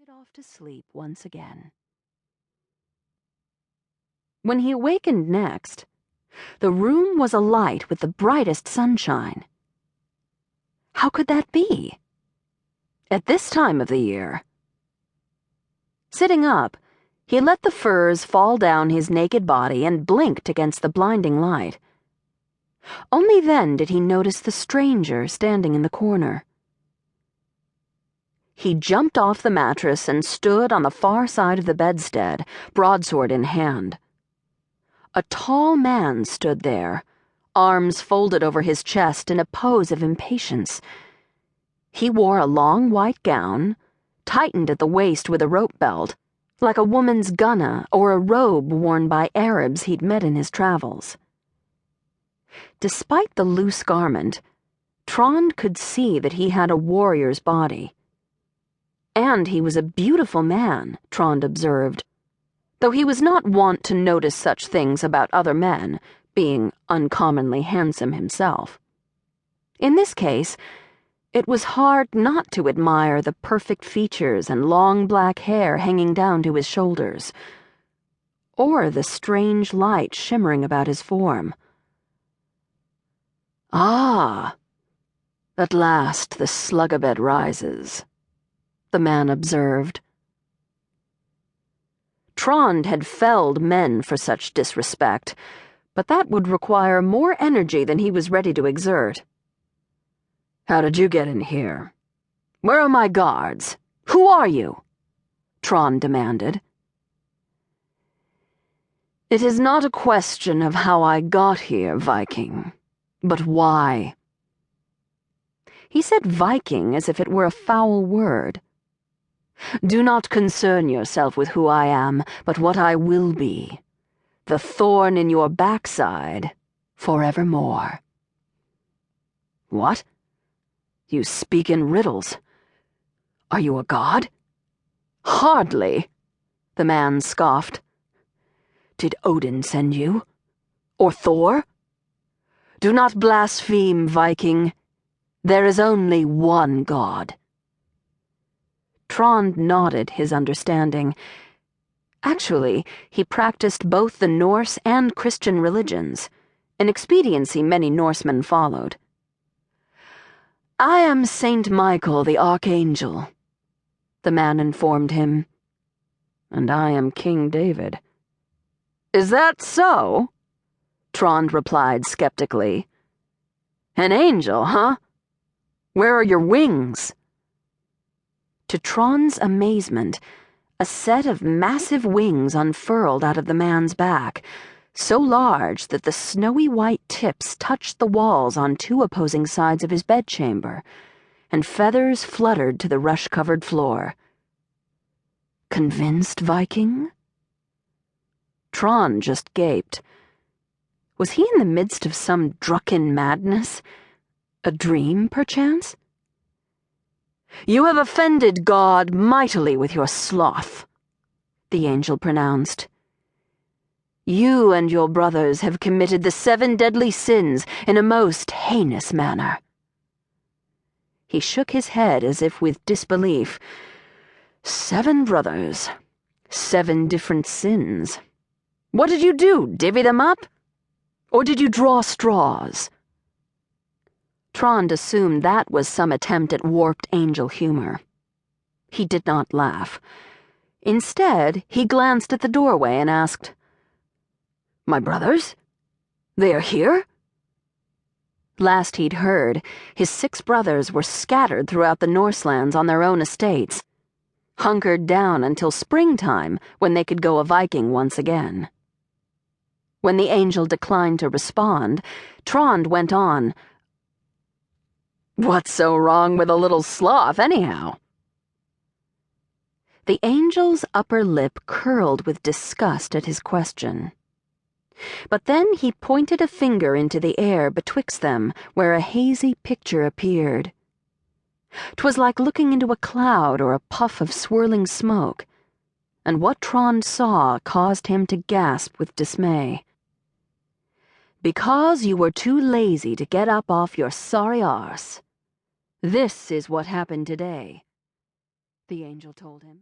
glide off to sleep once again. When he awakened next, the room was alight with the brightest sunshine. How could that be? At this time of the year? Sitting up, he let the furs fall down his naked body and blinked against the blinding light. Only then did he notice the stranger standing in the corner. He jumped off the mattress and stood on the far side of the bedstead, broadsword in hand. A tall man stood there, arms folded over his chest in a pose of impatience. He wore a long white gown, tightened at the waist with a rope belt, like a woman's gunna or a robe worn by Arabs he'd met in his travels. Despite the loose garment, Trond could see that he had a warrior's body. And he was a beautiful man, Trond observed, though he was not wont to notice such things about other men, being uncommonly handsome himself. In this case, it was hard not to admire the perfect features and long black hair hanging down to his shoulders, or the strange light shimmering about his form. "Ah, at last the slug-a-bed rises," the man observed. Trond had felled men for such disrespect, but that would require more energy than he was ready to exert. "How did you get in here? Where are my guards? Who are you?" Trond demanded. "It is not a question of how I got here, Viking, but why." He said Viking as if it were a foul word. "Do not concern yourself with who I am, but what I will be. The thorn in your backside, forevermore." "What? You speak in riddles. Are you a god?" "Hardly," the man scoffed. "Did Odin send you? Or Thor? Do not blaspheme, Viking. There is only one god." Trond nodded his understanding. Actually, he practiced both the Norse and Christian religions, an expediency many Norsemen followed. "I am Saint Michael the Archangel," the man informed him. "And I am King David." "Is that so?" Trond replied skeptically. "An angel, huh? Where are your wings?" To Trond's amazement, a set of massive wings unfurled out of the man's back, so large that the snowy white tips touched the walls on two opposing sides of his bedchamber, and feathers fluttered to the rush-covered floor. Convinced, Viking? Trond just gaped. Was he in the midst of some drunken madness? A dream, perchance? "You have offended God mightily with your sloth," the angel pronounced. "You and your brothers have committed the 7 deadly sins in a most heinous manner." He shook his head as if with disbelief. 7 brothers, 7 different sins. What did you do, divvy them up? Or did you draw straws? Trond assumed that was some attempt at warped angel humor. He did not laugh. Instead, he glanced at the doorway and asked, "My brothers? They are here?" Last he'd heard, his 6 brothers were scattered throughout the Norselands on their own estates, hunkered down until springtime when they could go a Viking once again. When the angel declined to respond, Trond went on, "What's so wrong with a little sloth, anyhow?" The angel's upper lip curled with disgust at his question. But then he pointed a finger into the air betwixt them, where a hazy picture appeared. 'Twas like looking into a cloud or a puff of swirling smoke, and what Trond saw caused him to gasp with dismay. "Because you were too lazy to get up off your sorry arse. This is what happened today," the angel told him.